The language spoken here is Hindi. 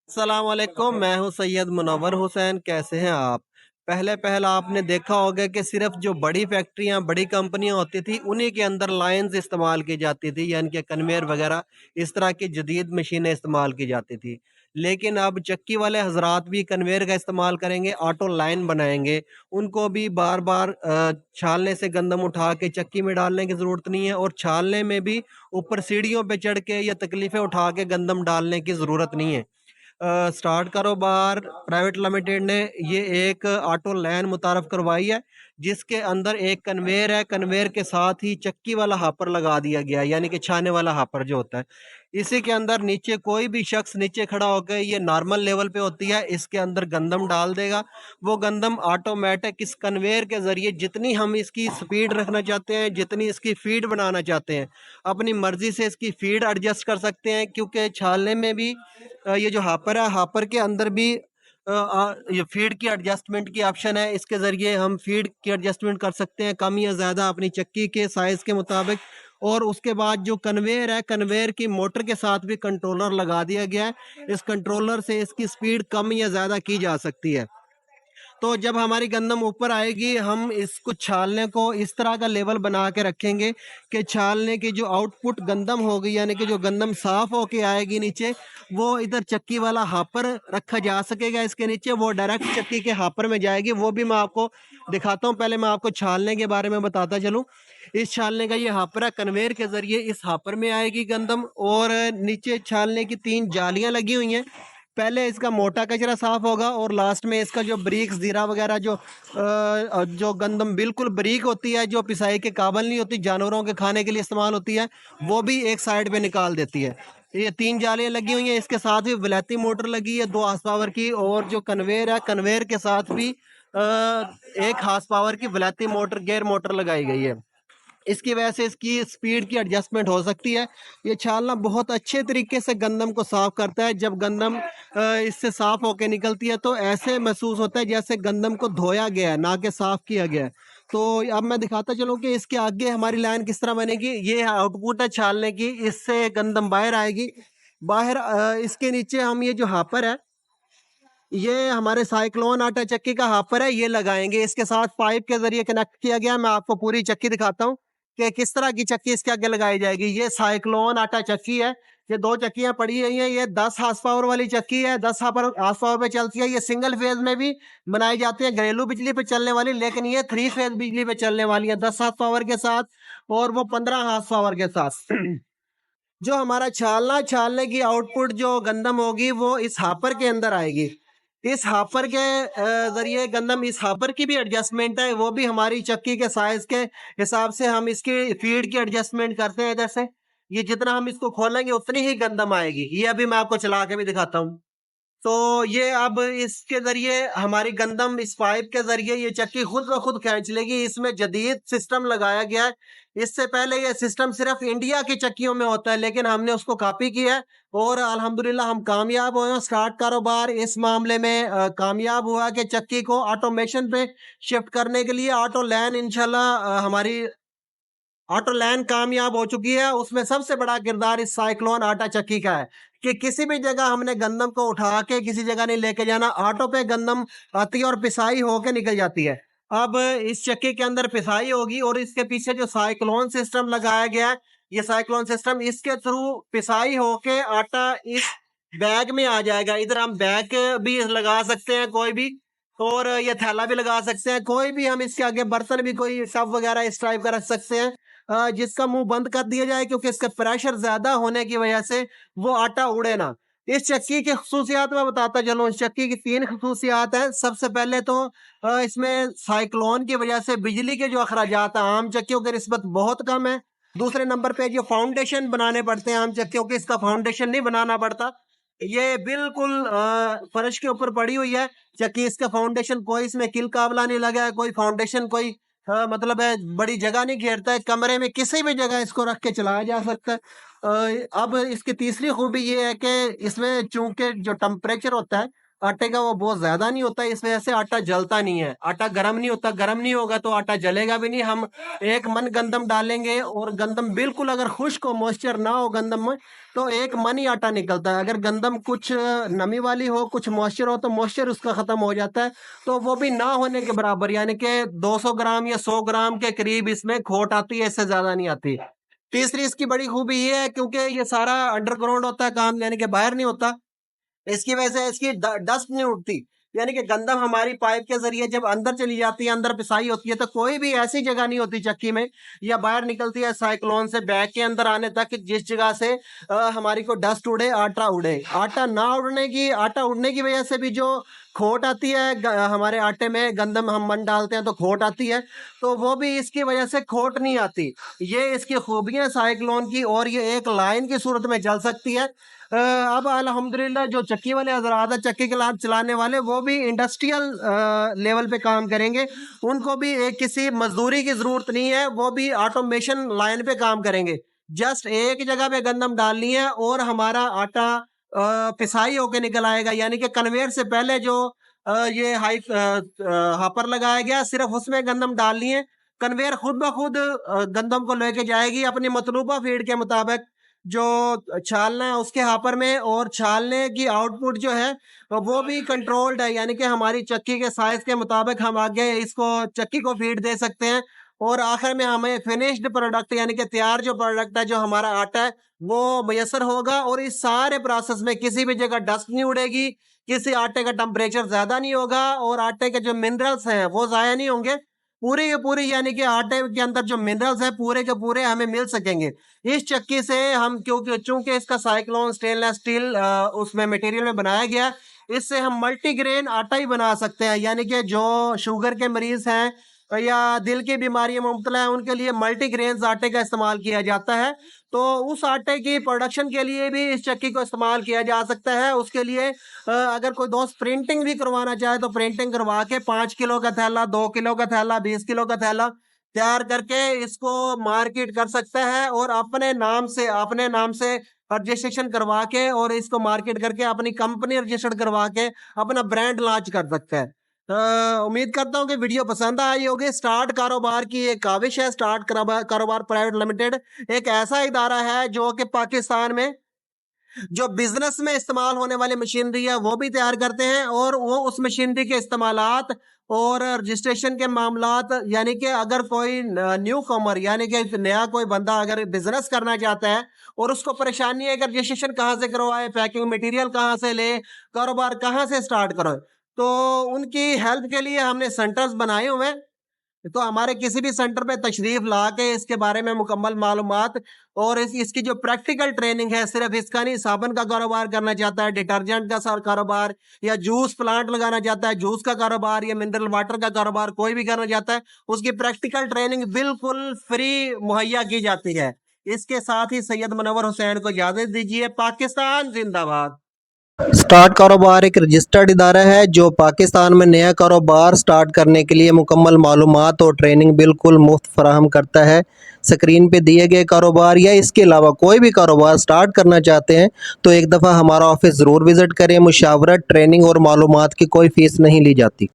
अस्सलामुअलैकुम, मैं हूँ सैयद मुनव्वर हुसैन। कैसे हैं आप? पहले आपने देखा होगा कि सिर्फ़ जो बड़ी फैक्ट्रियाँ, बड़ी कंपनियाँ होती थी, उन्हीं के अंदर लाइन्स इस्तेमाल की जाती थी, यानी कि कन्वेयर वग़ैरह इस तरह की जदीद मशीनें इस्तेमाल की जाती थी। लेकिन अब चक्की वाले हज़रात भी कन्वेयर का इस्तेमाल करेंगे, ऑटो लाइन बनाएँगे। उनको भी बार-बार छालने से गंदम उठा के चक्की में डालने की ज़रूरत नहीं है, और छालने में भी ऊपर सीढ़ियों पे चढ़ के या तकलीफ़ें उठा के गंदम डालने की ज़रूरत नहीं है। स्टार्ट कारोबार प्राइवेट लिमिटेड ने ये एक ऑटो लाइन मुतारफ़ करवाई है, जिसके अंदर एक कन्वेयर है, कन्वेयर के साथ ही चक्की वाला हॉपर लगा दिया गया है, यानी कि छाने वाला हॉपर जो होता है। इसी के अंदर नीचे कोई भी शख्स नीचे खड़ा होके, ये नॉर्मल लेवल पे होती है, इसके अंदर गंदम डाल देगा। वो गंदम ऑटोमैटिक इस कन्वेयर के ज़रिए जितनी हम इसकी स्पीड रखना चाहते हैं, जितनी इसकी फ़ीड बनाना चाहते हैं, अपनी मर्ज़ी से इसकी फ़ीड एडजस्ट कर सकते हैं, क्योंकि छालने में भी ये जो हॉपर है, हॉपर के अंदर भी ये फ़ीड की एडजस्टमेंट की ऑप्शन है। इसके ज़रिए हम फ़ीड की एडजस्टमेंट कर सकते हैं, कम या ज़्यादा अपनी चक्की के साइज़ के मुताबिक। और उसके बाद जो कन्वेयर है, कन्वेयर की मोटर के साथ भी कंट्रोलर लगा दिया गया है। इस कंट्रोलर से इसकी स्पीड कम या ज़्यादा की जा सकती है। तो जब हमारी गंदम ऊपर आएगी, हम इसको छालने को इस तरह का लेवल बना के रखेंगे कि छालने की जो आउटपुट गंदम होगी, यानी कि जो गंदम साफ होके आएगी नीचे, वो इधर चक्की वाला हापर रखा जा सकेगा इसके नीचे, वो डायरेक्ट चक्की के हापर में जाएगी। वो भी मैं आपको दिखाता हूँ। पहले मैं आपको छालने के बारे में बताता चलूँ। इस छालने का ये हापर है, कन्वेयर के ज़रिए इस हापर में आएगी गंदम, और नीचे छालने की 3 जालियाँ लगी हुई हैं। पहले इसका मोटा कचरा साफ होगा, और लास्ट में इसका जो ब्रिक्स, ज़ीरा वगैरह जो गंदम बिल्कुल बारीक होती है, जो पिसाई के काबिल नहीं होती, जानवरों के खाने के लिए इस्तेमाल होती है, वो भी एक साइड पे निकाल देती है। ये 3 जालियाँ लगी हुई हैं, इसके साथ ही विलायती मोटर लगी है 2 हॉर्स पावर की, और जो कन्वेयर है, कन्वेयर के साथ भी 1 हॉर्स पावर की विलायती मोटर, गेयर मोटर लगाई गई है। इसकी वजह से इसकी स्पीड की एडजस्टमेंट हो सकती है। ये छालना बहुत अच्छे तरीके से गंदम को साफ़ करता है। जब गंदम इससे साफ़ होके निकलती है, तो ऐसे महसूस होता है जैसे गंदम को धोया गया है, ना कि साफ़ किया गया है। तो अब मैं दिखाता चलूँ कि इसके आगे हमारी लाइन किस तरह बनेगी। ये आउटपुट है छालने की, इससे गंदम बाहर आएगी। बाहर इसके नीचे हम ये जो हॉपर है, ये हमारे साइक्लोन आटा चक्की का हॉपर है, ये लगाएँगे। इसके साथ पाइप के ज़रिए कनेक्ट किया गया है। मैं आपको पूरी चक्की दिखाता हूँ कि किस तरह की चक्की इसके आगे लगाई जाएगी। ये साइक्लोन आटा चक्की है। ये 2 चक्कियाँ पड़ी हुई हैं। ये 10 हॉर्स पावर वाली चक्की है, 10 हॉर्स पावर पे चलती है। ये सिंगल फेज़ में भी बनाई जाती है, घरेलू बिजली पे चलने वाली, लेकिन ये 3 फेज़ बिजली पे चलने वाली है, 10 हॉर्स पावर के साथ, और वो 15 हॉर्स पावर के साथ। जो हमारा छालने की आउटपुट जो गंदम होगी, वो इस हॉपर के अंदर आएगी। इस हॉपर के ज़रिए गंदम, इस हॉपर की भी एडजस्टमेंट है, वो भी हमारी चक्की के साइज़ के हिसाब से हम इसकी फ़ीड की एडजस्टमेंट करते हैं इधर से। ये जितना हम इसको खोलेंगे उतनी ही गंदम आएगी। ये अभी मैं आपको चला के भी दिखाता हूँ। तो ये अब इसके ज़रिए हमारी गंदम इस पाइप के ज़रिए ये चक्की खुद ब खुद खींच लेगी। इसमें जदीद सिस्टम लगाया गया है। इससे पहले ये सिस्टम सिर्फ़ इंडिया की चक्कियों में होता है, लेकिन हमने उसको कॉपी किया है, और अल्हम्दुलिल्लाह हम कामयाब हुए हैं। स्टार्ट कारोबार इस मामले में कामयाब हुआ कि चक्की को ऑटोमेशन पे शिफ्ट करने के लिए ऑटो लैन इंशाल्लाह हमारी ऑटो लैन कामयाब हो चुकी है। उसमें सबसे बड़ा किरदार इस साइक्लोन आटा चक्की का है कि किसी भी जगह हमने गंदम को उठा के किसी जगह नहीं लेके जाना, ऑटो पे गंदम आती है और पिसाई होके निकल जाती है। अब इस चक्की के अंदर पिसाई होगी, और इसके पीछे जो साइक्लोन सिस्टम लगाया गया है, ये साइक्लोन सिस्टम, इसके थ्रू पिसाई होके आटा इस बैग में आ जाएगा। इधर हम बैग भी लगा सकते हैं कोई भी, और ये थैला भी लगा सकते हैं कोई भी। हम इसके आगे बर्तन भी, कोई टब वगैरह इस टाइप का रख सकते हैं, जिसका मुंह बंद कर दिया जाए, क्योंकि इसका प्रेशर ज्यादा होने की वजह से वो आटा उड़े ना। इस चक्की की खसूसियात मैं बताता चलूँ। इस चक्की की 3 खसूसियात हैं। सबसे पहले तो इसमें साइक्लोन की वजह से बिजली के जो अखराजात हैं, आम चक्कियों की निस्बत बहुत कम है। दूसरे नंबर पे जो फाउंडेशन बनाने पड़ते हैं आम चक्कियों के, इसका फाउंडेशन नहीं बनाना पड़ता। ये बिल्कुल फर्श के ऊपर पड़ी हुई है चक्की। इसका फाउंडेशन कोई, इसमें किल काबला नहीं लगा है, कोई फाउंडेशन, कोई मतलब है बड़ी जगह नहीं घेरता है। कमरे में किसी भी जगह इसको रख के चलाया जा सकता है। अब इसकी तीसरी खूबी ये है कि इसमें चूंकि जो टेम्परेचर होता है, आटे का वो बहुत ज़्यादा नहीं होता, इस वजह से आटा जलता नहीं है। आटा गरम नहीं होता, गरम नहीं होगा तो आटा जलेगा भी नहीं। हम 1 मन गंदम डालेंगे और गंदम बिल्कुल अगर खुश्क हो, मॉइस्चर ना हो गंदम में, तो 1 मन ही आटा निकलता है। अगर गंदम कुछ नमी वाली हो, कुछ मॉइस्चर हो, तो मॉइस्चर उसका ख़त्म हो जाता है, तो वो भी ना होने के बराबर, यानी कि 200 ग्राम या 100 ग्राम के करीब इसमें खोट आती है, इससे ज़्यादा नहीं आती। तीसरी इसकी बड़ी खूबी ये है, क्योंकि ये सारा अंडरग्राउंड होता है काम, यानी कि बाहर नहीं होता, इसकी वजह से इसकी डस्ट नहीं उठती। यानी कि गंदम हमारी पाइप के जरिए जब अंदर चली जाती है, अंदर पिसाई होती है, तो कोई भी ऐसी जगह नहीं होती चक्की में या बाहर निकलती है साइक्लोन से बैग के अंदर आने तक, जिस जगह से हमारी को डस्ट उड़े, आटा उड़े। आटा उड़ने की वजह से भी जो खोट आती है हमारे आटे में, गंदम हम मन डालते हैं तो खोट आती है, तो वो भी इसकी वजह से खोट नहीं आती। ये इसकी खूबियां साइक्लोन की, और ये एक लाइन की सूरत में चल सकती है। अब अल्हम्दुलिल्लाह जो चक्की वाले हज़रात हैं, चक्की के लाद चलाने वाले, वो भी इंडस्ट्रियल लेवल पे काम करेंगे। उनको भी एक किसी मज़दूरी की ज़रूरत नहीं है, वो भी ऑटोमेशन लाइन पे काम करेंगे। जस्ट एक जगह पे गंदम डालनी है और हमारा आटा पिसाई होके निकल आएगा, यानी कि कन्वेयर से पहले जो ये हॉपर लगाया गया, सिर्फ़ उसमें गंदम डालनी है। कन्वेयर खुद ब खुद गंदम को लेके जाएगी अपनी मतलूबा फ़ीड के मुताबिक, जो छालना है उसके हापर में, और छालने की आउटपुट जो है वो भी कंट्रोल्ड है, यानी कि हमारी चक्की के साइज के मुताबिक हम आगे इसको चक्की को फीड दे सकते हैं, और आखिर में हमें फिनिश्ड प्रोडक्ट यानी कि तैयार जो प्रोडक्ट है, जो हमारा आटा है, वो मैसर होगा। और इस सारे प्रोसेस में किसी भी जगह डस्ट नहीं उड़ेगी, किसी आटे का टेम्परेचर ज्यादा नहीं होगा, और आटे के जो मिनरल्स हैं वो जाया नहीं होंगे। पूरी की पूरी यानी कि आटे के अंदर जो मिनरल्स हैं पूरे के पूरे हमें मिल सकेंगे इस चक्की से। हम क्योंकि चूंकि इसका साइक्लोन स्टेनलेस स्टील उसमें मटेरियल में बनाया गया, इससे हम मल्टीग्रेन आटा ही बना सकते हैं, यानी कि जो शुगर के मरीज हैं या दिल की बीमारी में मुब्तला है, उनके लिए मल्टीग्रेन आटे का इस्तेमाल किया जाता है। तो उस आटे की प्रोडक्शन के लिए भी इस चक्की को इस्तेमाल किया जा सकता है। उसके लिए अगर कोई दोस्त प्रिंटिंग भी करवाना चाहे तो प्रिंटिंग करवा के 5 किलो का थैला, 2 किलो का थैला, 20 किलो का थैला तैयार करके इसको मार्केट कर सकता है, और अपने नाम से रजिस्ट्रेशन करवा के और इसको मार्केट करके अपनी कंपनी रजिस्टर्ड करवा के अपना ब्रांड लॉन्च कर सकता है। उम्मीद करता हूँ कि वीडियो पसंद आई होगी। स्टार्ट कारोबार की एक काविश है। स्टार्ट कारोबार प्राइवेट लिमिटेड एक ऐसा इदारा है जो कि पाकिस्तान में जो बिजनेस में इस्तेमाल होने वाली मशीनरी है वो भी तैयार करते हैं, और वो उस मशीनरी के इस्तेमालात और रजिस्ट्रेशन के मामलात, यानी कि अगर कोई न्यू कॉमर यानी कि नया कोई बंदा अगर बिजनेस करना चाहता है और उसको परेशानी है कि रजिस्ट्रेशन कहाँ से करवाए, पैकिंग मटेरियल कहाँ से ले, कारोबार कहाँ से स्टार्ट करो, तो उनकी हेल्प के लिए हमने सेंटर्स बनाए हुए हैं। तो हमारे किसी भी सेंटर पे तशरीफ ला के इसके बारे में मुकम्मल मालूमात और इसकी जो प्रैक्टिकल ट्रेनिंग है, सिर्फ इसका नहीं, साबुन का कारोबार करना चाहता है, डिटर्जेंट का कारोबार, या जूस प्लांट लगाना चाहता है, जूस का कारोबार, या मिनरल वाटर का कारोबार कोई भी करना चाहता है, उसकी प्रैक्टिकल ट्रेनिंग बिल्कुल फ्री मुहैया की जाती है। इसके साथ ही सैयद मुनव्वर हुसैन को इजाजत दीजिए। पाकिस्तान जिंदाबाद। स्टार्ट कारोबार एक रजिस्टर्ड इदारा है जो पाकिस्तान में नया कारोबार स्टार्ट करने के लिए मुकम्मल मालूमात और ट्रेनिंग बिल्कुल मुफ्त फराहम करता है। स्क्रीन पे दिए गए कारोबार या इसके अलावा कोई भी कारोबार स्टार्ट करना चाहते हैं तो एक दफ़ा हमारा ऑफिस ज़रूर विज़िट करें। मुशावरत, ट्रेनिंग और मालूमात की कोई फ़ीस नहीं ली जाती।